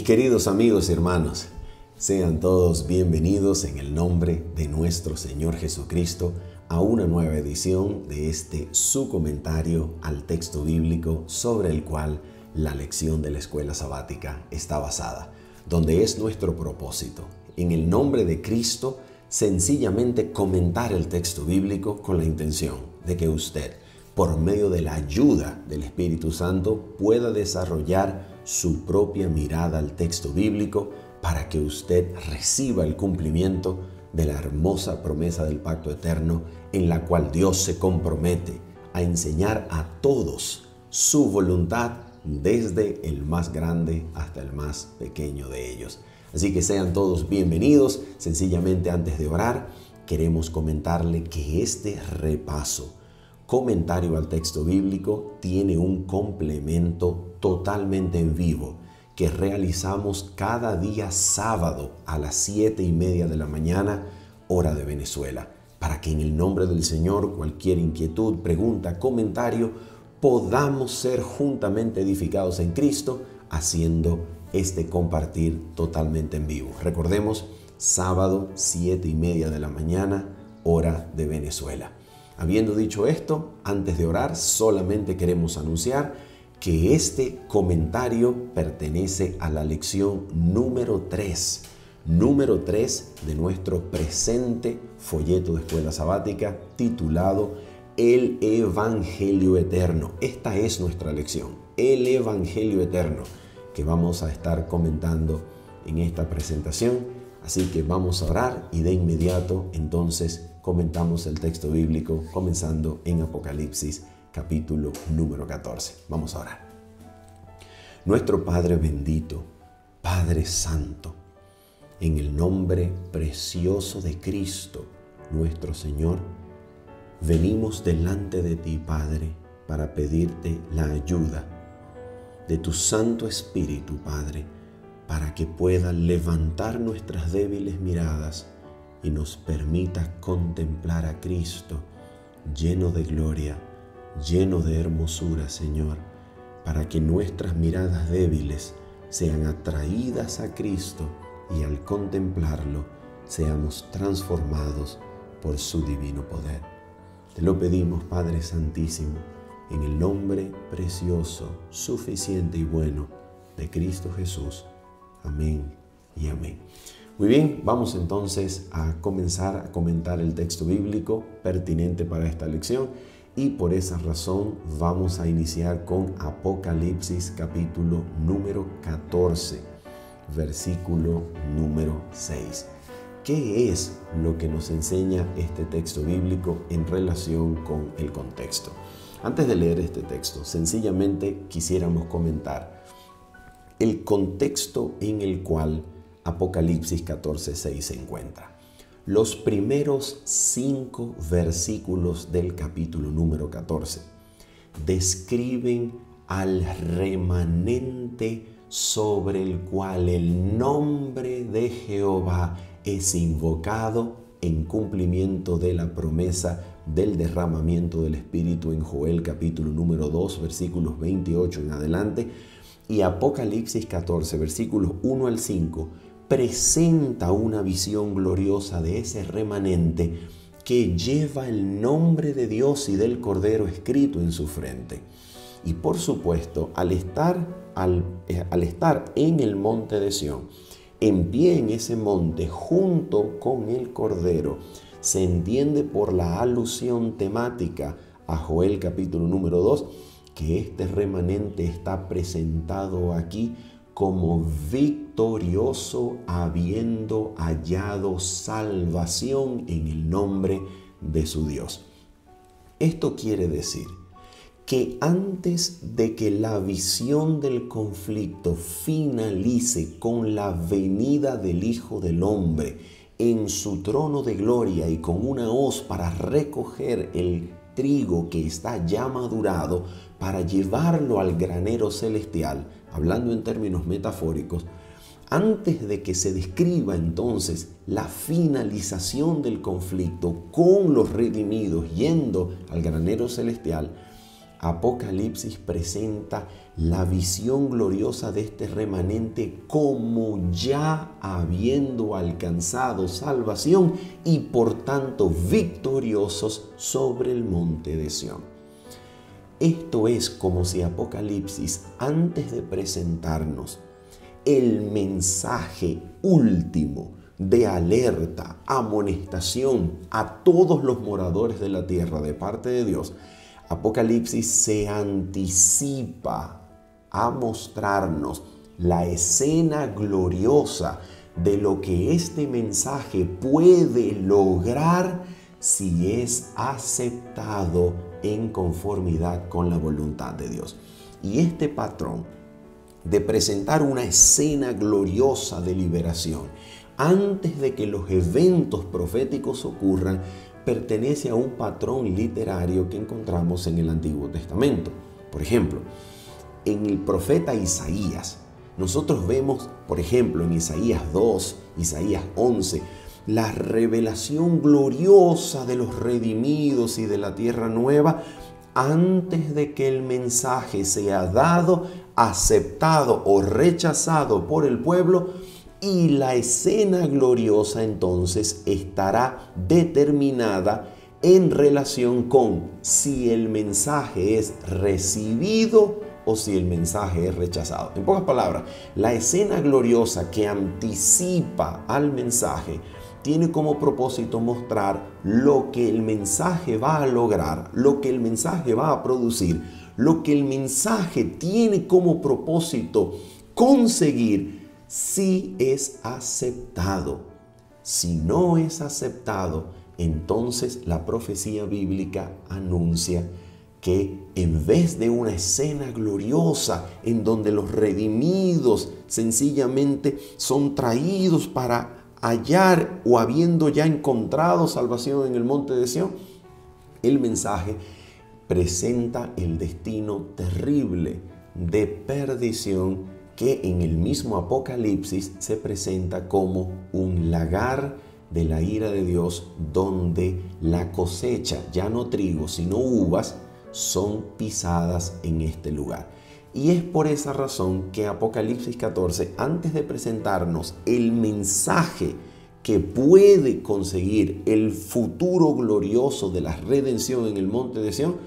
Mis queridos amigos y hermanos, sean todos bienvenidos en el nombre de nuestro Señor Jesucristo a una nueva edición de su comentario al texto bíblico sobre el cual la lección de la escuela sabática está basada, donde es nuestro propósito, en el nombre de Cristo, sencillamente comentar el texto bíblico con la intención de que usted, por medio de la ayuda del Espíritu Santo, pueda desarrollar su propia mirada al texto bíblico para que usted reciba el cumplimiento de la hermosa promesa del pacto eterno en la cual Dios se compromete a enseñar a todos su voluntad desde el más grande hasta el más pequeño de ellos. Así que sean todos bienvenidos. Sencillamente antes de orar, queremos comentarle que este repaso, comentario al texto bíblico, tiene un complemento totalmente en vivo que realizamos cada día sábado a las 7:30 de la mañana, hora de Venezuela, para que en el nombre del Señor cualquier inquietud, pregunta, comentario, podamos ser juntamente edificados en Cristo haciendo este compartir totalmente en vivo. Recordemos, sábado 7:30 de la mañana, hora de Venezuela. Habiendo dicho esto, antes de orar, solamente queremos anunciar que este comentario pertenece a la lección número 3 de nuestro presente folleto de escuela sabática titulado El Evangelio Eterno. Esta es nuestra lección, el Evangelio Eterno, que vamos a estar comentando en esta presentación. Así que vamos a orar y de inmediato entonces comentamos el texto bíblico comenzando en Apocalipsis capítulo número 14. Vamos a orar. Nuestro Padre bendito, Padre Santo, en el nombre precioso de Cristo, nuestro Señor, venimos delante de ti, Padre, para pedirte la ayuda de tu Santo Espíritu, Padre, para que pueda levantar nuestras débiles miradas y nos permita contemplar a Cristo lleno de gloria, lleno de hermosura, Señor, para que nuestras miradas débiles sean atraídas a Cristo y al contemplarlo seamos transformados por su divino poder. Te lo pedimos, Padre Santísimo, en el nombre precioso, suficiente y bueno de Cristo Jesús. Amén y amén. Muy bien, vamos entonces a comenzar a comentar el texto bíblico pertinente para esta lección y por esa razón vamos a iniciar con Apocalipsis capítulo número 14, versículo número 6. ¿Qué es lo que nos enseña este texto bíblico en relación con el contexto? Antes de leer este texto, sencillamente quisiéramos comentar el contexto en el cual Apocalipsis 14:6 se encuentra. Los primeros 5 versículos del capítulo número 14 describen al remanente sobre el cual el nombre de Jehová es invocado en cumplimiento de la promesa del derramamiento del Espíritu en Joel capítulo número 2, versículos 28 en adelante. Y Apocalipsis 14, versículos 1 al 5, presenta una visión gloriosa de ese remanente que lleva el nombre de Dios y del Cordero escrito en su frente. Y por supuesto, al estar en el monte de Sión, en pie en ese monte junto con el Cordero, se entiende por la alusión temática a Joel capítulo número 2, que este remanente está presentado aquí como victorioso, habiendo hallado salvación en el nombre de su Dios. Esto quiere decir que antes de que la visión del conflicto finalice con la venida del Hijo del Hombre en su trono de gloria y con una hoz para recoger el trigo que está ya madurado para llevarlo al granero celestial, hablando en términos metafóricos, antes de que se describa entonces la finalización del conflicto con los redimidos yendo al granero celestial, Apocalipsis presenta la visión gloriosa de este remanente como ya habiendo alcanzado salvación y por tanto victoriosos sobre el monte de Sión. Esto es como si Apocalipsis, antes de presentarnos el mensaje último de alerta, amonestación a todos los moradores de la tierra de parte de Dios, Apocalipsis se anticipa a mostrarnos la escena gloriosa de lo que este mensaje puede lograr si es aceptado en conformidad con la voluntad de Dios. Y este patrón de presentar una escena gloriosa de liberación antes de que los eventos proféticos ocurran pertenece a un patrón literario que encontramos en el Antiguo Testamento. Por ejemplo, en el profeta Isaías, nosotros vemos, por ejemplo, en Isaías 2, Isaías 11, la revelación gloriosa de los redimidos y de la tierra nueva antes de que el mensaje sea dado, aceptado o rechazado por el pueblo, y la escena gloriosa entonces estará determinada en relación con si el mensaje es recibido o si el mensaje es rechazado. En pocas palabras, la escena gloriosa que anticipa al mensaje tiene como propósito mostrar lo que el mensaje va a lograr, lo que el mensaje va a producir, lo que el mensaje tiene como propósito conseguir si es aceptado. Si no es aceptado, entonces la profecía bíblica anuncia que en vez de una escena gloriosa en donde los redimidos sencillamente son traídos para hallar o habiendo ya encontrado salvación en el monte de Sión, el mensaje presenta el destino terrible de perdición que en el mismo Apocalipsis se presenta como un lagar de la ira de Dios, donde la cosecha, ya no trigo, sino uvas, son pisadas en este lugar. Y es por esa razón que Apocalipsis 14, antes de presentarnos el mensaje que puede conseguir el futuro glorioso de la redención en el monte de Sión,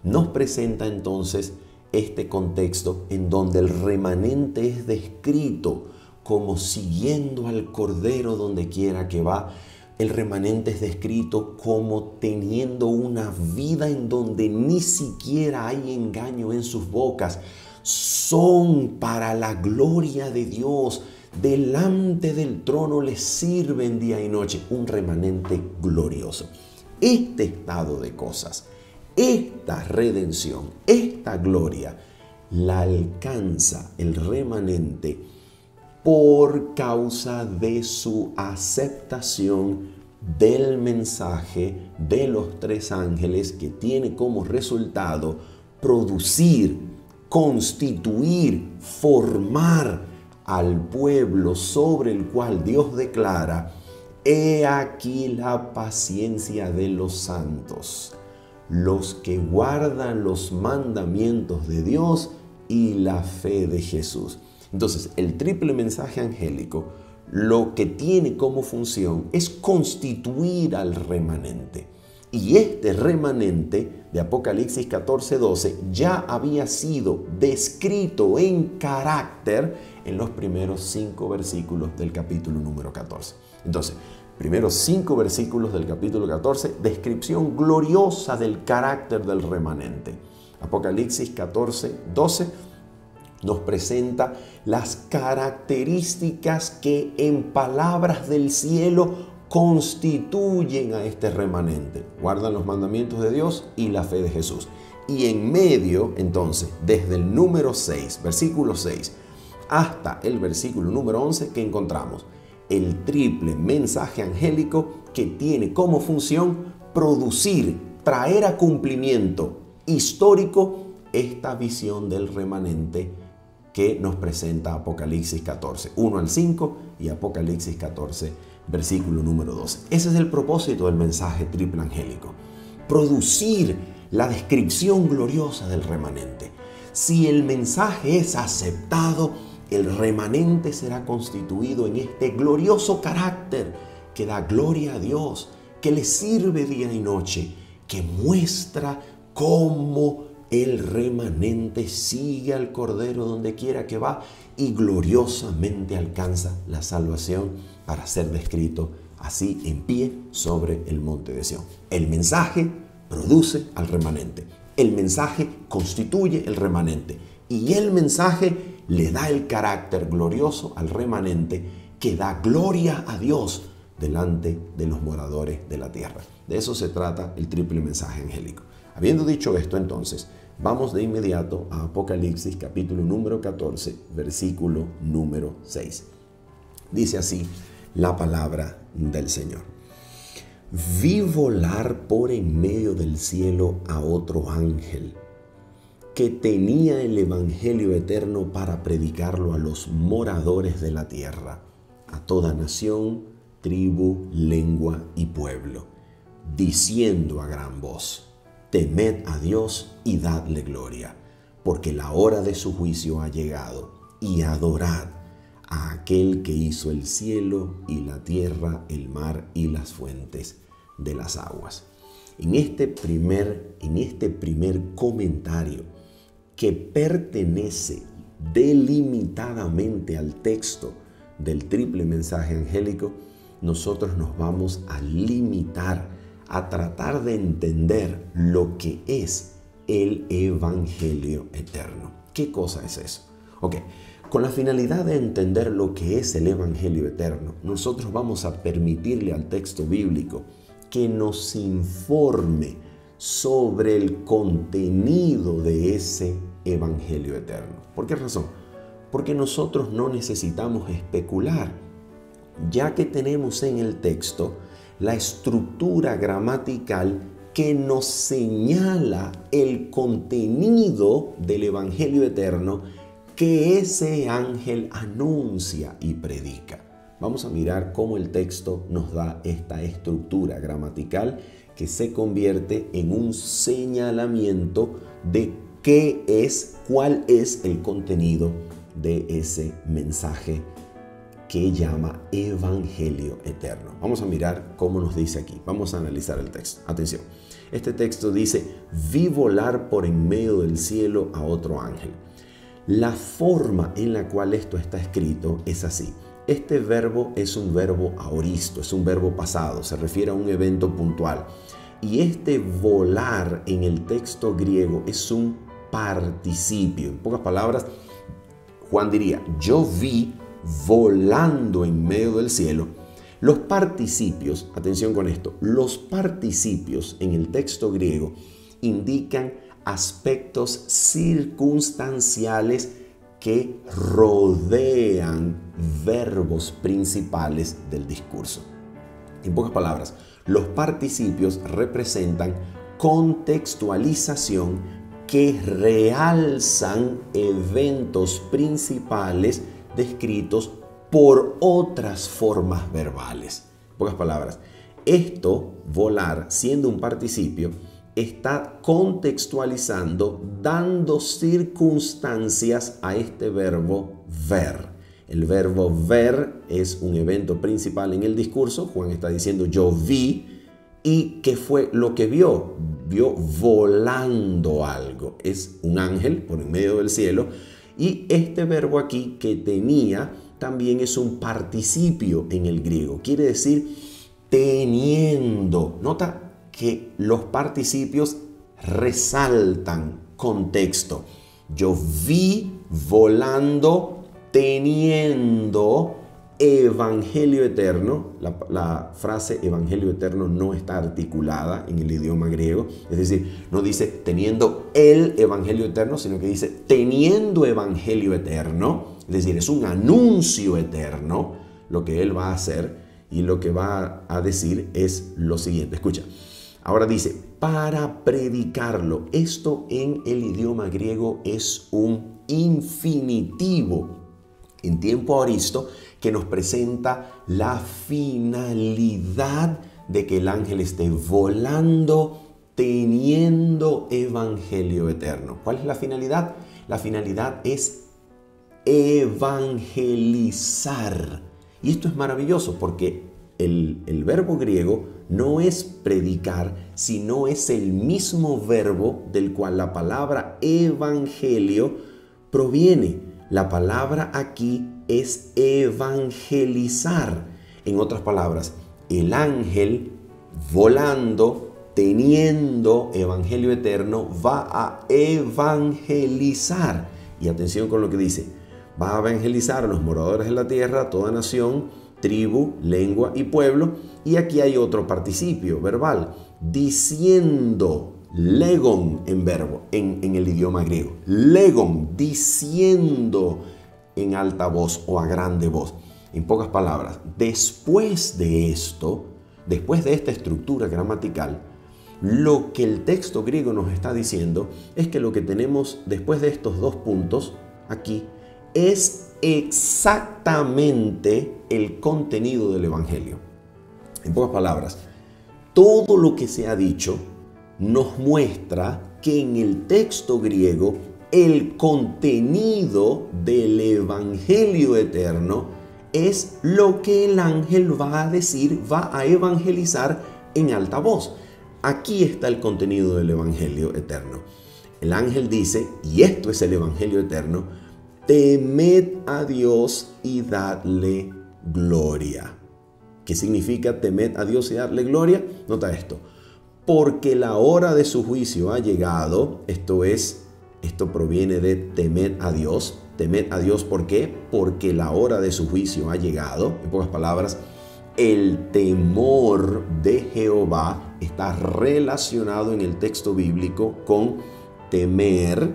nos presenta entonces este contexto en donde el remanente es descrito como siguiendo al Cordero donde quiera que va. El remanente es descrito como teniendo una vida en donde ni siquiera hay engaño en sus bocas. Son para la gloria de Dios. Delante del trono les sirven día y noche. Un remanente glorioso. Este estado de cosas, esta redención, esta gloria, la alcanza el remanente por causa de su aceptación del mensaje de los tres ángeles, que tiene como resultado producir, constituir, formar al pueblo sobre el cual Dios declara: he aquí la paciencia de los santos, los que guardan los mandamientos de Dios y la fe de Jesús. Entonces, el triple mensaje angélico lo que tiene como función es constituir al remanente. Y este remanente de Apocalipsis 14:12 ya había sido descrito en carácter en los primeros 5 versículos del capítulo número 14. Entonces, primeros 5 versículos del capítulo 14, descripción gloriosa del carácter del remanente. Apocalipsis 14:12 nos presenta las características que en palabras del cielo constituyen a este remanente. Guardan los mandamientos de Dios y la fe de Jesús. Y en medio, entonces, desde el número 6, versículo 6, hasta el versículo número 11, que encontramos el triple mensaje angélico que tiene como función producir, traer a cumplimiento histórico esta visión del remanente que nos presenta Apocalipsis 14, 1 al 5 y Apocalipsis 14, versículo número 12. Ese es el propósito del mensaje triple angélico. Producir la descripción gloriosa del remanente. Si el mensaje es aceptado, el remanente será constituido en este glorioso carácter que da gloria a Dios, que le sirve día y noche, que muestra cómo el remanente sigue al Cordero donde quiera que va y gloriosamente alcanza la salvación para ser descrito así en pie sobre el monte de Sión. El mensaje produce al remanente. El mensaje constituye el remanente. Y el mensaje le da el carácter glorioso al remanente que da gloria a Dios delante de los moradores de la tierra. De eso se trata el triple mensaje angélico. Habiendo dicho esto, entonces, vamos de inmediato a Apocalipsis capítulo número 14, versículo número 6. Dice así la palabra del Señor. Vi volar por en medio del cielo a otro ángel que tenía el evangelio eterno para predicarlo a los moradores de la tierra, a toda nación, tribu, lengua y pueblo, diciendo a gran voz: temed a Dios y dadle gloria, porque la hora de su juicio ha llegado, y adorad a aquel que hizo el cielo y la tierra, el mar y las fuentes de las aguas. En este primer comentario, que pertenece delimitadamente al texto del triple mensaje angélico, nosotros nos vamos a limitar a tratar de entender lo que es el evangelio eterno. ¿Qué cosa es eso? Ok, con la finalidad de entender lo que es el evangelio eterno, nosotros vamos a permitirle al texto bíblico que nos informe sobre el contenido de ese evangelio eterno. ¿Por qué razón? Porque nosotros no necesitamos especular, ya que tenemos en el texto la estructura gramatical que nos señala el contenido del evangelio eterno que ese ángel anuncia y predica. Vamos a mirar cómo el texto nos da esta estructura gramatical que se convierte en un señalamiento de cuál es el contenido de ese mensaje que llama evangelio eterno. Vamos a mirar cómo nos dice aquí. Vamos a analizar el texto. Atención. Este texto dice: vi volar por en medio del cielo a otro ángel. La forma en la cual esto está escrito es así. Este verbo es un verbo aoristo, es un verbo pasado, se refiere a un evento puntual. Y este volar en el texto griego es un participio. En pocas palabras, Juan diría: yo vi volando en medio del cielo. Los participios, atención con esto, los participios en el texto griego indican aspectos circunstanciales que rodean verbos principales del discurso. En pocas palabras, los participios representan contextualización que realzan eventos principales descritos por otras formas verbales. En pocas palabras, esto, volar, siendo un participio, está contextualizando, dando circunstancias a este verbo ver. El verbo ver es un evento principal en el discurso. Juan está diciendo: yo vi. ¿Y qué fue lo que vio? Vio volando algo. Es un ángel por en medio del cielo. Y este verbo aquí que tenía también es un participio en el griego. Quiere decir teniendo. Nota que los participios resaltan contexto. Yo vi volando teniendo evangelio eterno. La frase evangelio eterno no está articulada en el idioma griego. Es decir, no dice teniendo el evangelio eterno, sino que dice teniendo evangelio eterno. Es decir, es un anuncio eterno lo que él va a hacer, y lo que va a decir es lo siguiente. Escucha. Ahora dice, para predicarlo. Esto en el idioma griego es un infinitivo en tiempo aoristo que nos presenta la finalidad de que el ángel esté volando teniendo evangelio eterno. ¿Cuál es la finalidad? La finalidad es evangelizar. Y esto es maravilloso porque el verbo griego no es predicar, sino es el mismo verbo del cual la palabra evangelio proviene. La palabra aquí es evangelizar. En otras palabras, el ángel volando, teniendo evangelio eterno, va a evangelizar. Y atención con lo que dice: va a evangelizar a los moradores de la tierra, toda nación, tribu, lengua y pueblo. Y aquí hay otro participio verbal, diciendo, legon en verbo, en el idioma griego. Legon, diciendo en alta voz o a grande voz. En pocas palabras, después de esto, después de esta estructura gramatical, lo que el texto griego nos está diciendo es que lo que tenemos después de estos dos puntos aquí es exactamente el contenido del Evangelio. En pocas palabras, todo lo que se ha dicho nos muestra que en el texto griego el contenido del Evangelio eterno es lo que el ángel va a decir, va a evangelizar en alta voz. Aquí está el contenido del Evangelio eterno. El ángel dice, y esto es el Evangelio eterno: temed a Dios y dadle gloria. ¿Qué significa temed a Dios y darle gloria? Nota esto: porque la hora de su juicio ha llegado. Esto proviene de temed a Dios. Temed a Dios, ¿por qué? Porque la hora de su juicio ha llegado. En pocas palabras, el temor de Jehová está relacionado en el texto bíblico con temer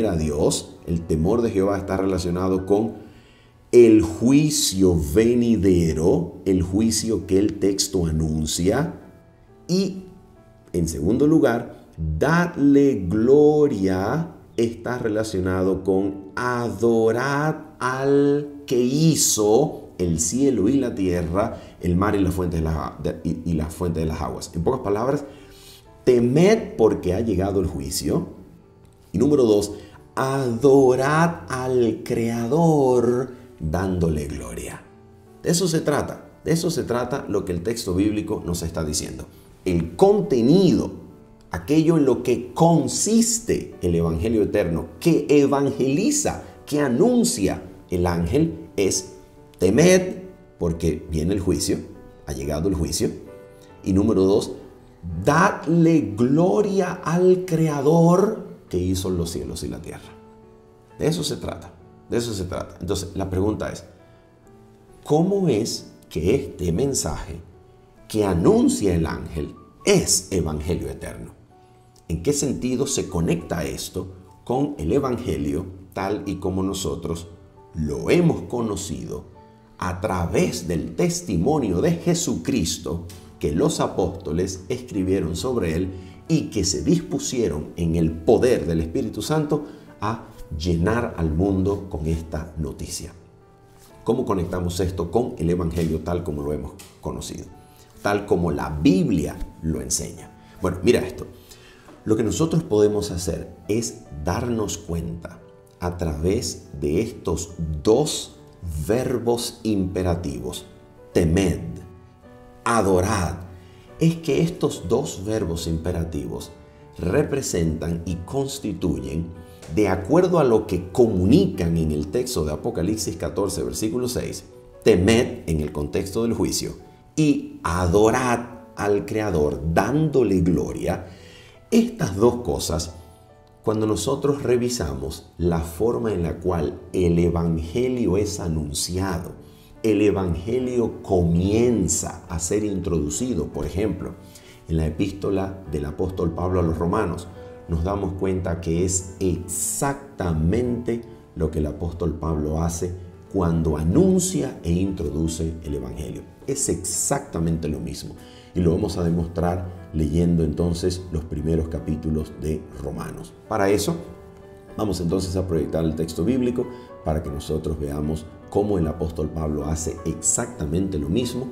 a Dios. El temor de Jehová está relacionado con el juicio venidero, el juicio que el texto anuncia. Y en segundo lugar, dadle gloria está relacionado con adorad al que hizo el cielo y la tierra, el mar y la fuente de las aguas. En pocas palabras, temed porque ha llegado el juicio. Y número 2, adorad al Creador dándole gloria. De eso se trata lo que el texto bíblico nos está diciendo. El contenido, aquello en lo que consiste el Evangelio eterno, que evangeliza, que anuncia el ángel, es temed porque viene el juicio, ha llegado el juicio. Y número 2, dadle gloria al Creador que hizo los cielos y la tierra. De eso se trata. Entonces, la pregunta es, ¿cómo es que este mensaje que anuncia el ángel es evangelio eterno? ¿En qué sentido se conecta esto con el evangelio tal y como nosotros lo hemos conocido a través del testimonio de Jesucristo que los apóstoles escribieron sobre él y que se dispusieron en el poder del Espíritu Santo a llenar al mundo con esta noticia? ¿Cómo conectamos esto con el evangelio tal como lo hemos conocido? Tal como la Biblia lo enseña. Bueno, mira esto. Lo que nosotros podemos hacer es darnos cuenta a través de estos dos verbos imperativos, temed, adorad, es que estos dos verbos imperativos representan y constituyen, de acuerdo a lo que comunican en el texto de Apocalipsis 14, versículo 6, temed en el contexto del juicio y adorad al Creador dándole gloria. Estas dos cosas, cuando nosotros revisamos la forma en la cual el Evangelio es anunciado, el Evangelio comienza a ser introducido, por ejemplo, en la epístola del apóstol Pablo a los Romanos, nos damos cuenta que es exactamente lo que el apóstol Pablo hace cuando anuncia e introduce el Evangelio. Es exactamente lo mismo. Y lo vamos a demostrar leyendo entonces los primeros capítulos de Romanos. Para eso, vamos entonces a proyectar el texto bíblico para que nosotros veamos cómo el apóstol Pablo hace exactamente lo mismo,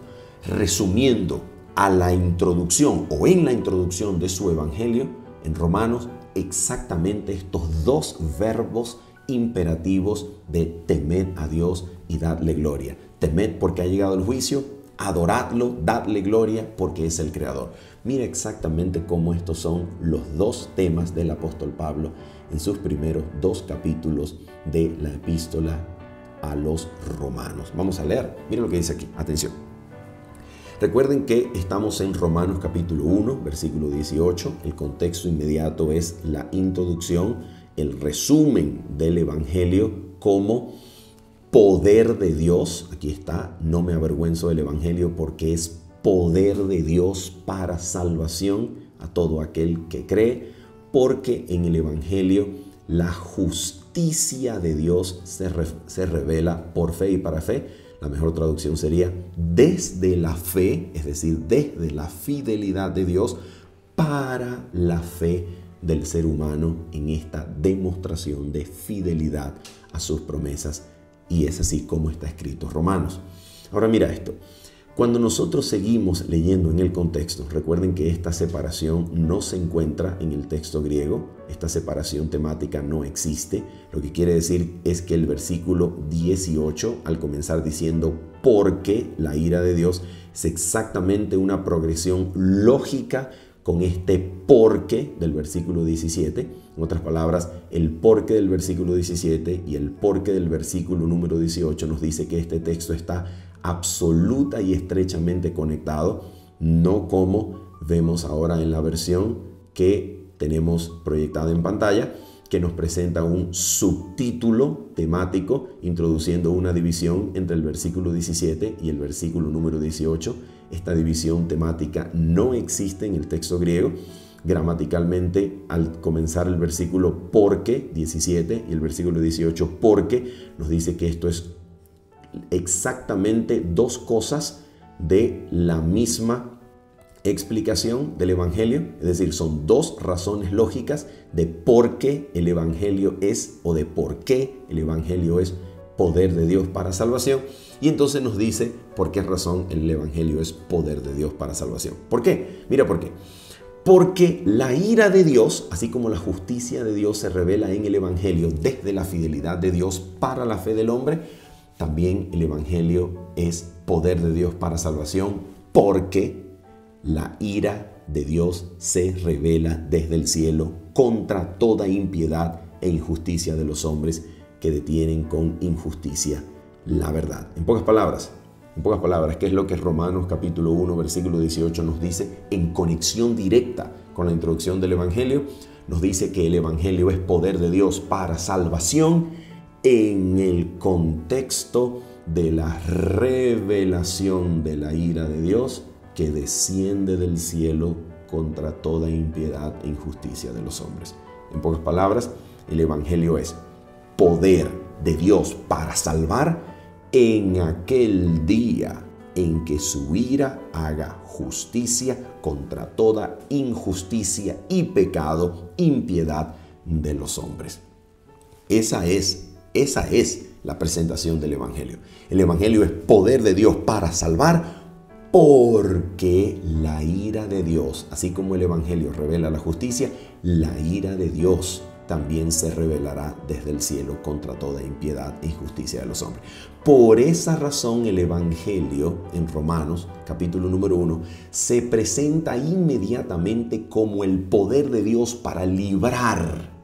resumiendo a la introducción o en la introducción de su evangelio, en Romanos, exactamente estos dos verbos imperativos de temed a Dios y dadle gloria. Temed porque ha llegado el juicio, adoradlo, dadle gloria porque es el Creador. Mira exactamente cómo estos son los dos temas del apóstol Pablo en sus primeros dos capítulos de la epístola a los Romanos. Vamos a leer, mira lo que dice aquí, atención. Recuerden que estamos en Romanos capítulo 1, versículo 18. El contexto inmediato es la introducción, el resumen del evangelio como poder de Dios. Aquí está, no me avergüenzo del evangelio porque es poder de Dios para salvación a todo aquel que cree, porque en el evangelio la justicia de Dios se revela por fe y para fe. La mejor traducción sería desde la fe, es decir, desde la fidelidad de Dios para la fe del ser humano en esta demostración de fidelidad a sus promesas. Y es así como está escrito Romanos. Ahora mira esto. Cuando nosotros seguimos leyendo en el contexto, recuerden que esta separación no se encuentra en el texto griego, esta separación temática no existe. Lo que quiere decir es que el versículo 18, al comenzar diciendo porque la ira de Dios, es exactamente una progresión lógica con este porque del versículo 17. En otras palabras, el porque del versículo 17 y el porque del versículo número 18 nos dice que este texto está absoluta y estrechamente conectado, no como vemos ahora en la versión que tenemos proyectada en pantalla, que nos presenta un subtítulo temático introduciendo una división entre el versículo 17 y el versículo número 18. Esta división temática no existe en el texto griego. Gramaticalmente, al comenzar el versículo porque 17 y el versículo 18 porque, nos dice que esto es exactamente dos cosas de la misma explicación del evangelio, es decir, son dos razones lógicas de por qué el evangelio es o de por qué el evangelio es poder de Dios para salvación. Y entonces nos dice por qué razón el evangelio es poder de Dios para salvación. ¿Por qué? Mira por qué. Porque la ira de Dios, así como la justicia de Dios se revela en el evangelio desde la fidelidad de Dios para la fe del hombre, también el evangelio es poder de Dios para salvación, porque la ira de Dios se revela desde el cielo contra toda impiedad e injusticia de los hombres que detienen con injusticia la verdad. En pocas palabras, ¿qué es lo que Romanos capítulo 1, versículo 18 nos dice en conexión directa con la introducción del evangelio? Nos dice que el evangelio es poder de Dios para salvación en el contexto de la revelación de la ira de Dios que desciende del cielo contra toda impiedad e injusticia de los hombres. En pocas palabras, el evangelio es poder de Dios para salvar en aquel día en que su ira haga justicia contra toda injusticia y pecado, impiedad de los hombres. Esa es la presentación del evangelio. El evangelio es poder de Dios para salvar, porque la ira de Dios, así como el evangelio revela la justicia, la ira de Dios también se revelará desde el cielo contra toda impiedad e injusticia de los hombres. Por esa razón el evangelio en Romanos capítulo número 1 se presenta inmediatamente como el poder de Dios para librar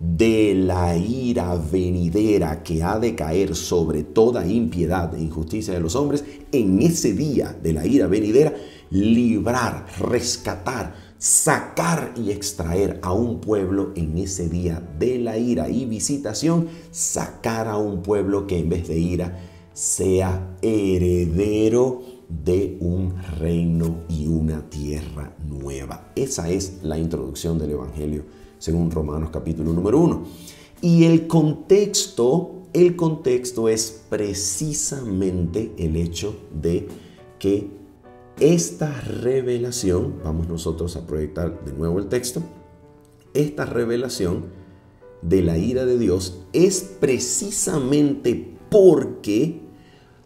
de la ira venidera que ha de caer sobre toda impiedad e injusticia de los hombres. En ese día de la ira venidera, librar, rescatar, sacar y extraer a un pueblo en ese día de la ira y visitación, sacar a un pueblo que en vez de ira sea heredero de un reino y una tierra nueva. Esa es la introducción del evangelio según Romanos capítulo número 1. Y el contexto es precisamente el hecho de que esta revelación, vamos nosotros a proyectar de nuevo el texto, esta revelación de la ira de Dios es precisamente porque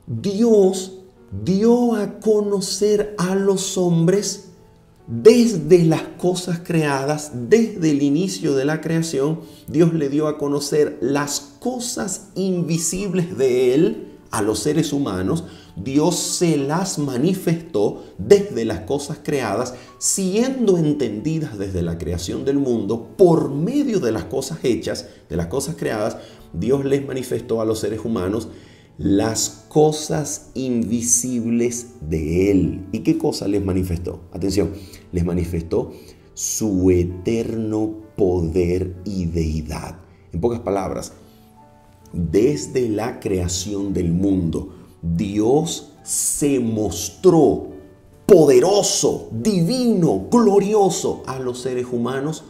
Dios dio a conocer a los hombres desde las cosas creadas, desde el inicio de la creación. Dios le dio a conocer las cosas invisibles de Él a los seres humanos. Dios se las manifestó desde las cosas creadas, siendo entendidas desde la creación del mundo por medio de las cosas hechas, de las cosas creadas. Dios les manifestó a los seres humanos las cosas invisibles de Él. ¿Y qué cosa les manifestó? Atención, les manifestó su eterno poder y deidad. En pocas palabras, desde la creación del mundo, Dios se mostró poderoso, divino, glorioso a los seres humanos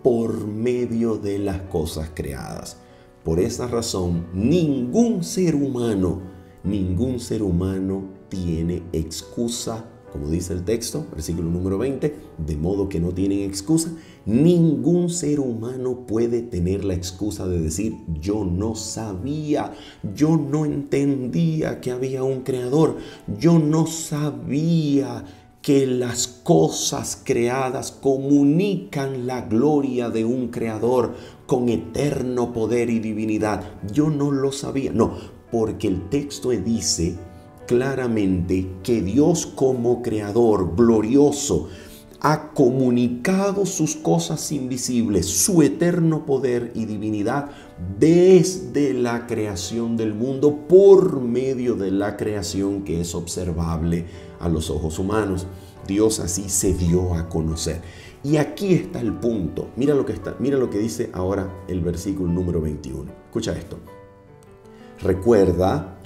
por medio de las cosas creadas. Por esa razón, ningún ser humano tiene excusa, como dice el texto, versículo número 20, de modo que no tienen excusa. Ningún ser humano puede tener la excusa de decir: yo no sabía, yo no entendía que había un creador, yo no sabía que las cosas creadas comunican la gloria de un creador con eterno poder y divinidad. Yo no lo sabía. No, porque el texto dice claramente que Dios, como creador glorioso, ha comunicado sus cosas invisibles, su eterno poder y divinidad desde la creación del mundo, por medio de la creación que es observable a los ojos humanos. Dios así se dio a conocer. Y aquí está el punto. Mira lo que dice ahora el versículo número 21. Escucha esto. Recuerda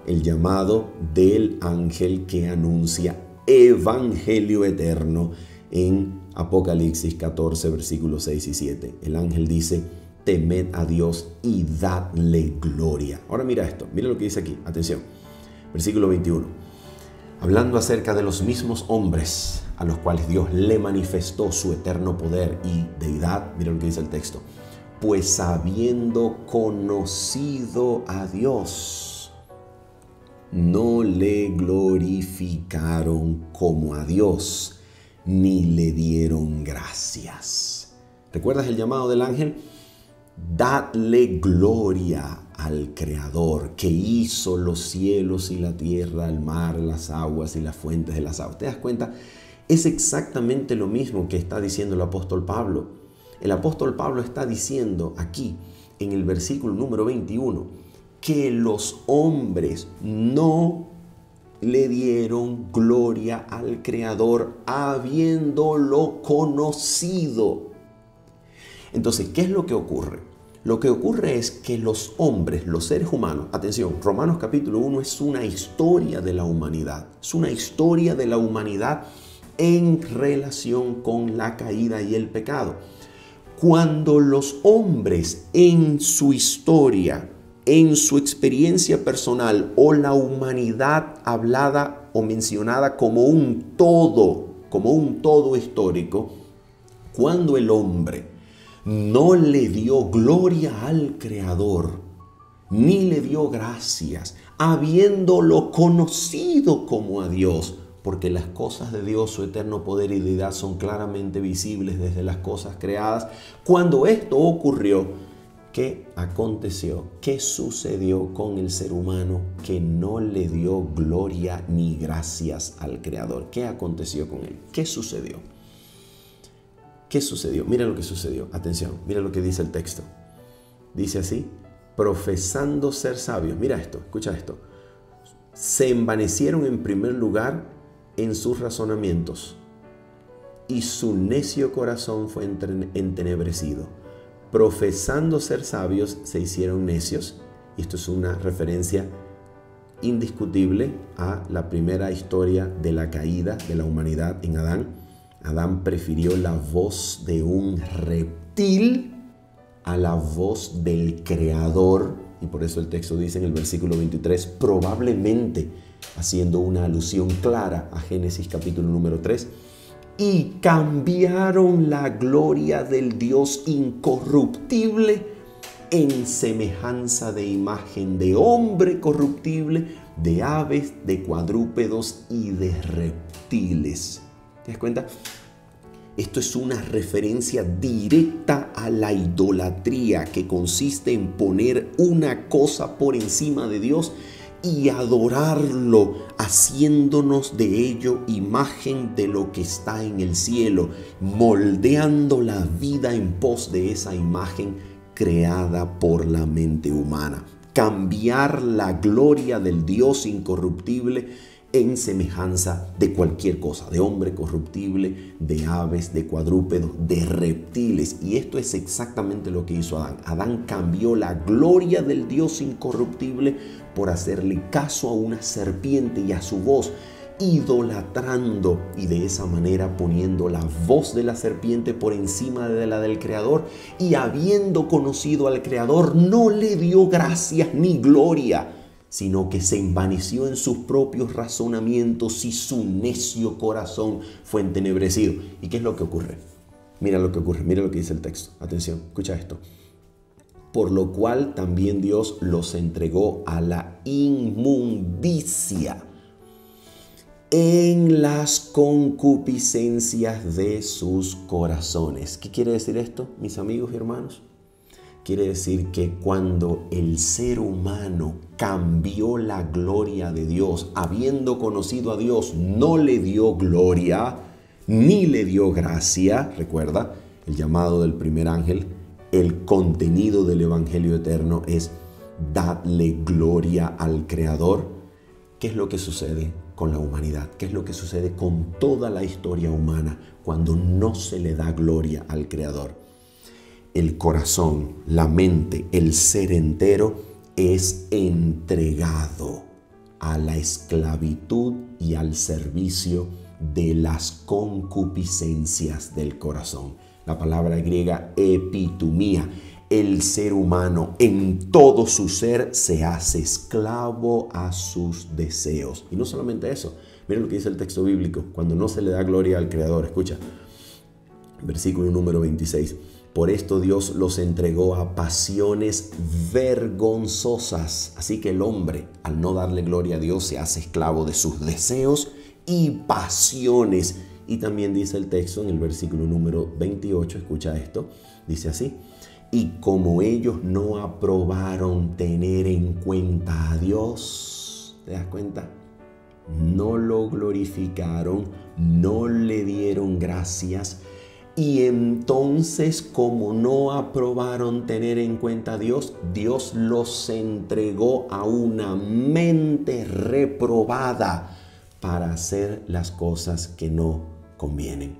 el llamado del ángel que anuncia evangelio eterno en Apocalipsis 14, versículos 6 y 7. El ángel dice: temed a Dios y dadle gloria. Ahora mira esto, mira lo que dice aquí, atención. Versículo 21. Hablando acerca de los mismos hombres a los cuales Dios le manifestó su eterno poder y deidad, mira lo que dice el texto. Pues habiendo conocido a Dios, no le glorificaron como a Dios, ni le dieron gracias. ¿Recuerdas el llamado del ángel? Dadle gloria al Creador que hizo los cielos y la tierra, el mar, las aguas y las fuentes de las aguas. ¿Te das cuenta? Es exactamente lo mismo que está diciendo el apóstol Pablo. El apóstol Pablo está diciendo aquí, en el versículo número 21, que los hombres no le dieron gloria al Creador habiéndolo conocido. Entonces, ¿qué es lo que ocurre? Lo que ocurre es que los hombres, los seres humanos, atención, Romanos capítulo 1 es una historia de la humanidad. Es una historia de la humanidad en relación con la caída y el pecado. Cuando los hombres en su historia, en su experiencia personal, o la humanidad hablada o mencionada como un todo histórico, cuando el hombre no le dio gloria al Creador, ni le dio gracias, habiéndolo conocido como a Dios, porque las cosas de Dios, su eterno poder y deidad, son claramente visibles desde las cosas creadas. Cuando esto ocurrió, ¿qué aconteció? ¿Qué sucedió con el ser humano que no le dio gloria ni gracias al Creador? ¿Qué aconteció con él? ¿Qué sucedió? ¿Qué sucedió? Mira lo que sucedió. Atención, mira lo que dice el texto. Dice así: profesando ser sabios. Mira esto, escucha esto. Se envanecieron en primer lugar en sus razonamientos, y su necio corazón fue entenebrecido. Profesando ser sabios, se hicieron necios. Y esto es una referencia indiscutible a la primera historia de la caída de la humanidad en Adán. Adán prefirió la voz de un reptil a la voz del Creador. Y por eso el texto dice en el versículo 23, probablemente haciendo una alusión clara a Génesis capítulo número 3. Y cambiaron la gloria del Dios incorruptible en semejanza de imagen de hombre corruptible de aves, de cuadrúpedos y de reptiles. ¿Te das cuenta? Esto es una referencia directa a la idolatría, que consiste en poner una cosa por encima de Dios y adorarlo, haciéndonos de ello imagen de lo que está en el cielo, moldeando la vida en pos de esa imagen creada por la mente humana. Cambiar la gloria del Dios incorruptible en semejanza de cualquier cosa, de hombre corruptible, de aves, de cuadrúpedos, de reptiles. Y esto es exactamente lo que hizo Adán. Adán cambió la gloria del Dios incorruptible por hacerle caso a una serpiente y a su voz, idolatrando y de esa manera poniendo la voz de la serpiente por encima de la del Creador, y habiendo conocido al Creador no le dio gracias ni gloria, sino que se envaneció en sus propios razonamientos y su necio corazón fue entenebrecido. ¿Y qué es lo que ocurre? Mira lo que ocurre, mira lo que dice el texto. Atención, escucha esto. Por lo cual también Dios los entregó a la inmundicia en las concupiscencias de sus corazones. ¿Qué quiere decir esto, mis amigos y hermanos? Quiere decir que cuando el ser humano cambió la gloria de Dios, habiendo conocido a Dios, no le dio gloria ni le dio gracia. Recuerda el llamado del primer ángel. El contenido del evangelio eterno es darle gloria al Creador. ¿Qué es lo que sucede con la humanidad? ¿Qué es lo que sucede con toda la historia humana cuando no se le da gloria al Creador? El corazón, la mente, el ser entero es entregado a la esclavitud y al servicio de las concupiscencias del corazón. La palabra griega epitumía. El ser humano en todo su ser se hace esclavo a sus deseos. Y no solamente eso. Miren lo que dice el texto bíblico. Cuando no se le da gloria al Creador. Escucha. Versículo número 26. Por esto Dios los entregó a pasiones vergonzosas. Así que el hombre, al no darle gloria a Dios, se hace esclavo de sus deseos y pasiones. Y también dice el texto en el versículo número 28, escucha esto, dice así: y como ellos no aprobaron tener en cuenta a Dios, ¿te das cuenta? No lo glorificaron, no le dieron gracias. Y entonces, como no aprobaron tener en cuenta a Dios, Dios los entregó a una mente reprobada para hacer las cosas que no convienen.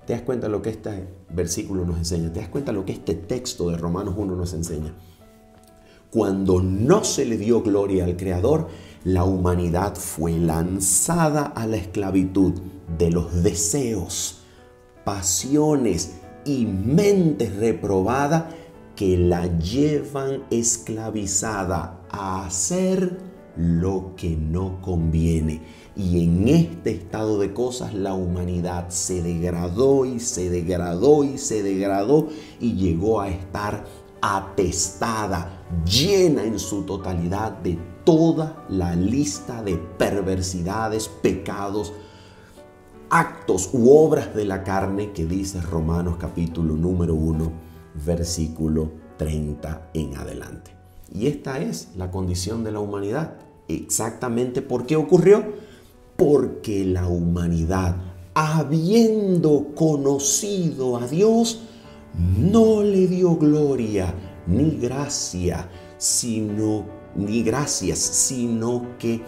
¿Te das cuenta lo que este versículo nos enseña? ¿Te das cuenta lo que este texto de Romanos 1 nos enseña? Cuando no se le dio gloria al Creador, la humanidad fue lanzada a la esclavitud de los deseos, pasiones y mente reprobada que la llevan esclavizada a hacer lo que no conviene. Y en este estado de cosas la humanidad se degradó y se degradó y se degradó y llegó a estar atestada, llena en su totalidad de toda la lista de perversidades, pecados, actos u obras de la carne que dice Romanos capítulo número 1, versículo 30 en adelante. Y esta es la condición de la humanidad. Exactamente ¿por qué ocurrió? Porque la humanidad, habiendo conocido a Dios, no le dio gloria ni gracias, sino que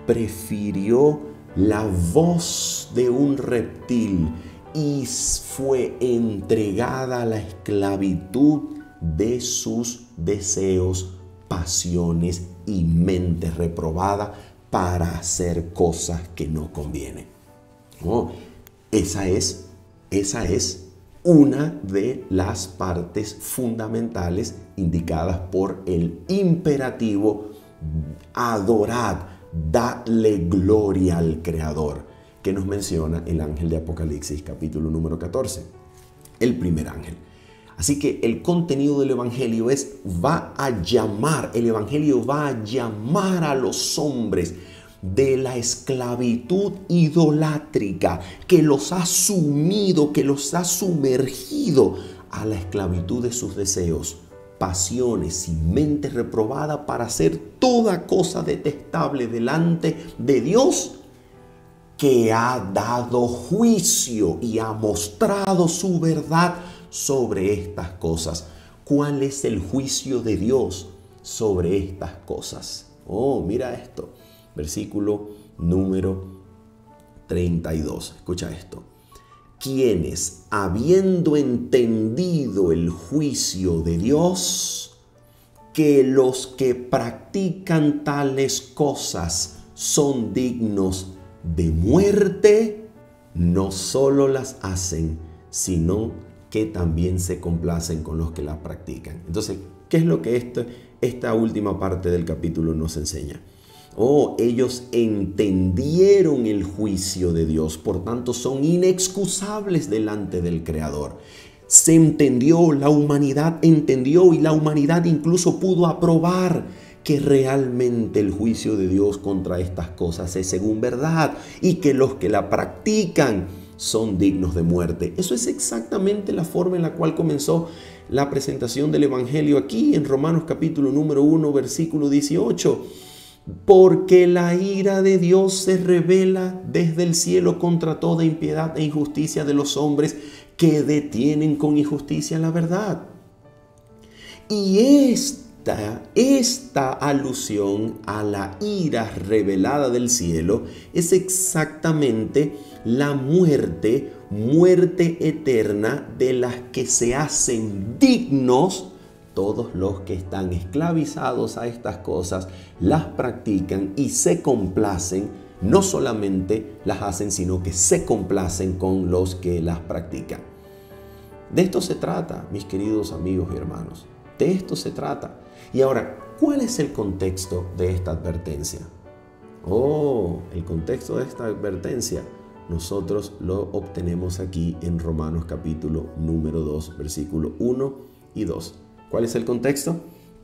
prefirió la voz de un reptil y fue entregada a la esclavitud de sus deseos, pasiones y mente reprobada para hacer cosas que no convienen. Oh, esa es una de las partes fundamentales indicadas por el imperativo adorad, dadle gloria al Creador, que nos menciona el ángel de Apocalipsis capítulo número 14, el primer ángel. Así que el contenido del Evangelio el Evangelio va a llamar a los hombres de la esclavitud idolátrica que los ha sumido, que los ha sumergido a la esclavitud de sus deseos, pasiones y mente reprobada para hacer toda cosa detestable delante de Dios, que ha dado juicio y ha mostrado su verdad sobre estas cosas. ¿Cuál es el juicio de Dios sobre estas cosas? Oh, mira esto. Versículo número 32. Escucha esto. Quienes, habiendo entendido el juicio de Dios, que los que practican tales cosas son dignos de muerte, no solo las hacen, sino que también se complacen con los que las practican. Entonces, ¿qué es lo que esta última parte del capítulo nos enseña? Ellos entendieron el juicio de Dios, por tanto son inexcusables delante del Creador. Se entendió, la humanidad entendió, y la humanidad incluso pudo aprobar que realmente el juicio de Dios contra estas cosas es según verdad y que los que la practican son dignos de muerte. Eso es exactamente la forma en la cual comenzó la presentación del Evangelio aquí en Romanos capítulo número 1, versículo 18. Porque la ira de Dios se revela desde el cielo contra toda impiedad e injusticia de los hombres que detienen con injusticia la verdad. Y esta alusión a la ira revelada del cielo es exactamente la muerte eterna de las que se hacen dignos todos los que están esclavizados a estas cosas, las practican y se complacen. No solamente las hacen, sino que se complacen con los que las practican. De esto se trata, mis queridos amigos y hermanos. De esto se trata. Y ahora, ¿cuál es el contexto de esta advertencia? El contexto de esta advertencia nosotros lo obtenemos aquí en Romanos capítulo número 2, versículo 1 y 2. ¿Cuál es el contexto?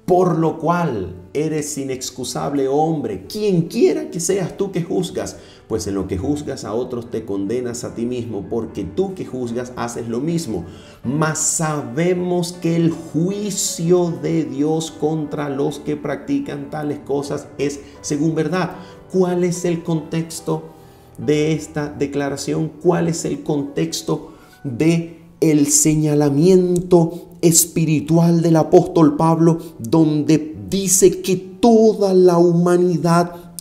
Por lo cual eres inexcusable, hombre, quien quiera que seas tú que juzgas, pues en lo que juzgas a otros te condenas a ti mismo, porque tú que juzgas haces lo mismo. Mas sabemos que el juicio de Dios contra los que practican tales cosas es según verdad. ¿Cuál es el contexto de esta declaración? ¿Cuál es el contexto de el señalamiento espiritual del apóstol Pablo, donde dice que toda la humanidad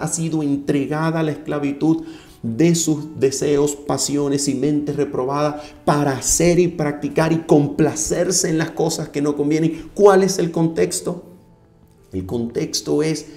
ha sido entregada a la esclavitud de sus deseos, pasiones y mente reprobada para hacer y practicar y complacerse en las cosas que no convienen? ¿Cuál es el contexto? El contexto es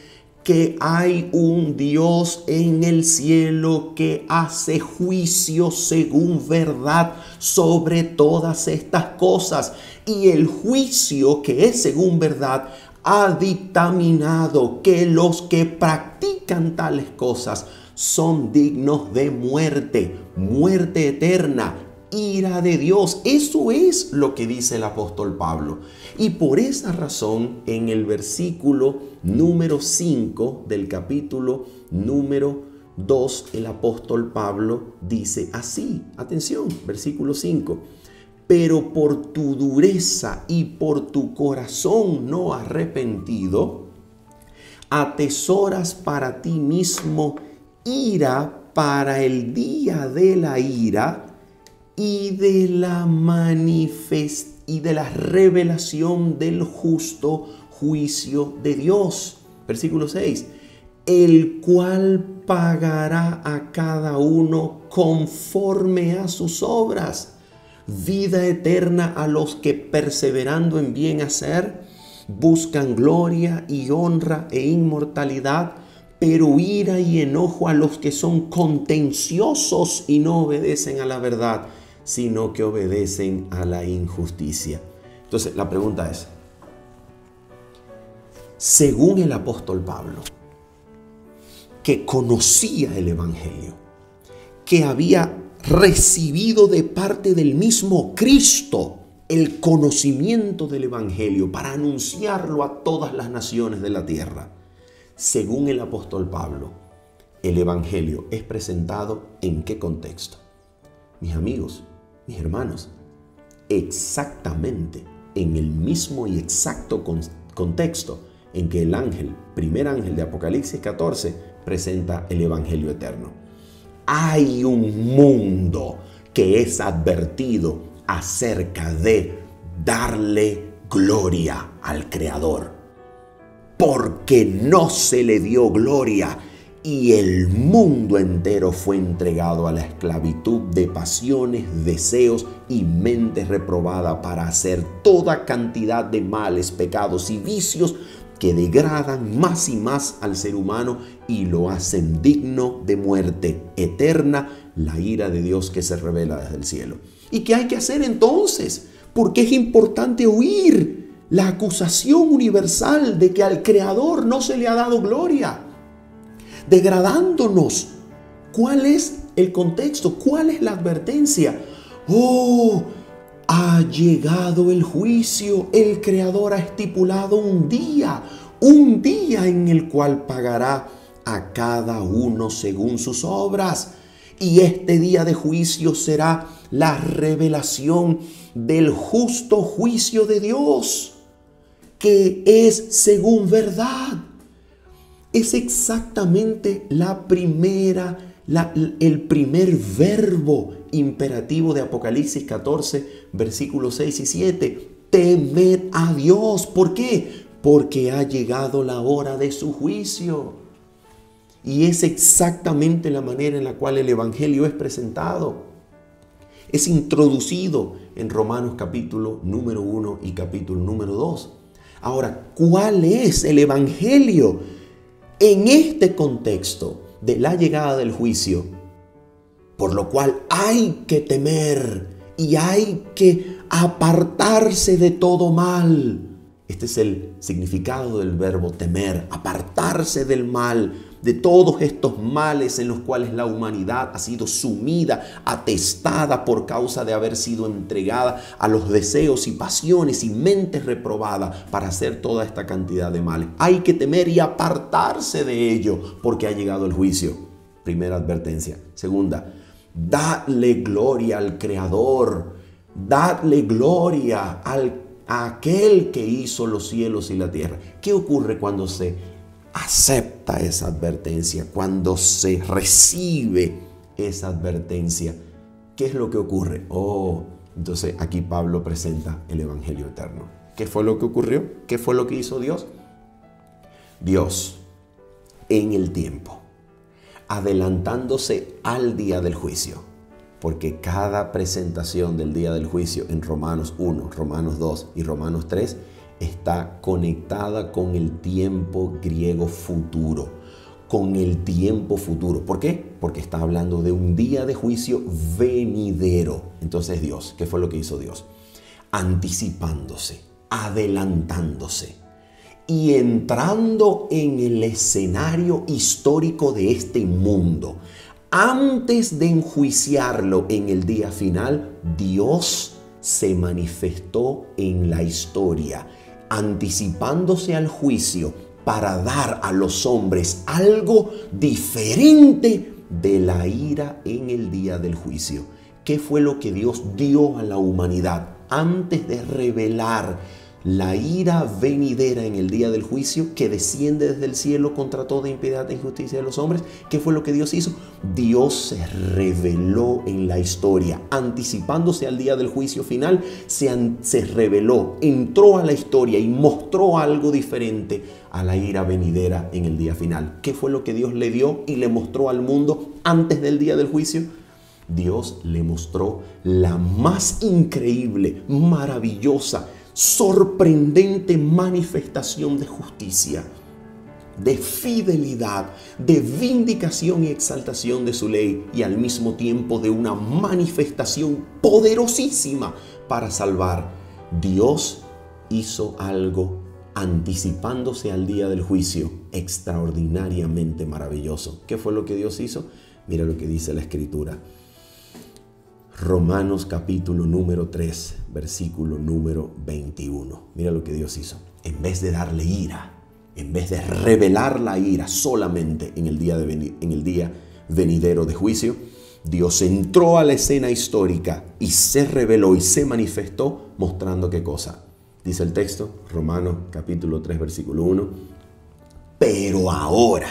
que hay un Dios en el cielo que hace juicio según verdad sobre todas estas cosas. Y el juicio que es según verdad ha dictaminado que los que practican tales cosas son dignos de muerte, muerte eterna, ira de Dios. Eso es lo que dice el apóstol Pablo. Y por esa razón, en el versículo número 5 del capítulo número 2, el apóstol Pablo dice así. Atención, versículo 5. Pero por tu dureza y por tu corazón no arrepentido, atesoras para ti mismo ira para el día de la ira y de la revelación del justo juicio de Dios. Versículo 6. El cual pagará a cada uno conforme a sus obras. Vida eterna a los que perseverando en bien hacer buscan gloria y honra e inmortalidad, pero ira y enojo a los que son contenciosos y no obedecen a la verdad, sino que obedecen a la injusticia. Entonces, la pregunta es, según el apóstol Pablo, que conocía el Evangelio, que había recibido de parte del mismo Cristo el conocimiento del Evangelio para anunciarlo a todas las naciones de la tierra. Según el apóstol Pablo, el Evangelio es presentado ¿en qué contexto? Mis amigos, mis hermanos, exactamente en el mismo y exacto contexto en que el primer ángel de Apocalipsis 14, presenta el Evangelio eterno. Hay un mundo que es advertido acerca de darle gloria al Creador, porque no se le dio gloria y el mundo entero fue entregado a la esclavitud de pasiones, deseos y mente reprobada para hacer toda cantidad de males, pecados y vicios que degradan más y más al ser humano y lo hacen digno de muerte eterna, la ira de Dios que se revela desde el cielo. ¿Y qué hay que hacer entonces? Porque es importante oír la acusación universal de que al Creador no se le ha dado gloria, degradándonos. ¿Cuál es el contexto? ¿Cuál es la advertencia? ¡Oh! Ha llegado el juicio. El Creador ha estipulado un día en el cual pagará a cada uno según sus obras. Y este día de juicio será la revelación del justo juicio de Dios, que es según verdad. Es exactamente el primer verbo imperativo de Apocalipsis 14, versículos 6 y 7. Temed a Dios. ¿Por qué? Porque ha llegado la hora de su juicio. Y es exactamente la manera en la cual el Evangelio es presentado. Es introducido en Romanos capítulo número 1 y capítulo número 2. Ahora, ¿cuál es el Evangelio en este contexto de la llegada del juicio? Por lo cual hay que temer y hay que apartarse de todo mal. Este es el significado del verbo temer, apartarse del mal, de todos estos males en los cuales la humanidad ha sido sumida, atestada por causa de haber sido entregada a los deseos y pasiones y mentes reprobadas para hacer toda esta cantidad de males. Hay que temer y apartarse de ello porque ha llegado el juicio. Primera advertencia. Segunda, dadle gloria al Creador, dadle gloria a aquel que hizo los cielos y la tierra. ¿Qué ocurre cuando se acepta esa advertencia? Cuando se recibe esa advertencia, ¿qué es lo que ocurre? Entonces aquí Pablo presenta el Evangelio eterno. ¿Qué fue lo que ocurrió? ¿Qué fue lo que hizo Dios? Dios, en el tiempo, adelantándose al día del juicio, porque cada presentación del día del juicio en Romanos 1, Romanos 2 y Romanos 3 está conectada con el tiempo griego futuro, con el tiempo futuro. ¿Por qué? Porque está hablando de un día de juicio venidero. Entonces Dios, ¿qué fue lo que hizo Dios? Anticipándose, adelantándose y entrando en el escenario histórico de este mundo. Antes de enjuiciarlo en el día final, Dios se manifestó en la historia, anticipándose al juicio para dar a los hombres algo diferente de la ira en el día del juicio. ¿Qué fue lo que Dios dio a la humanidad antes de revelar la ira venidera en el día del juicio que desciende desde el cielo contra toda impiedad e injusticia de los hombres? ¿Qué fue lo que Dios hizo? Dios se reveló en la historia, anticipándose al día del juicio final, se reveló, entró a la historia y mostró algo diferente a la ira venidera en el día final. ¿Qué fue lo que Dios le dio y le mostró al mundo antes del día del juicio? Dios le mostró la más increíble, maravillosa, sorprendente manifestación de justicia, de fidelidad, de vindicación y exaltación de su ley y al mismo tiempo de una manifestación poderosísima para salvar. Dios hizo algo anticipándose al día del juicio extraordinariamente maravilloso. ¿Qué fue lo que Dios hizo? Mira lo que dice la Escritura. Romanos capítulo número 3, versículo número 21. Mira lo que Dios hizo. En vez de darle ira, en vez de revelar la ira solamente en el día venidero de juicio, Dios entró a la escena histórica y se reveló y se manifestó mostrando qué cosa. Dice el texto, Romanos capítulo 3, versículo 1. Pero ahora,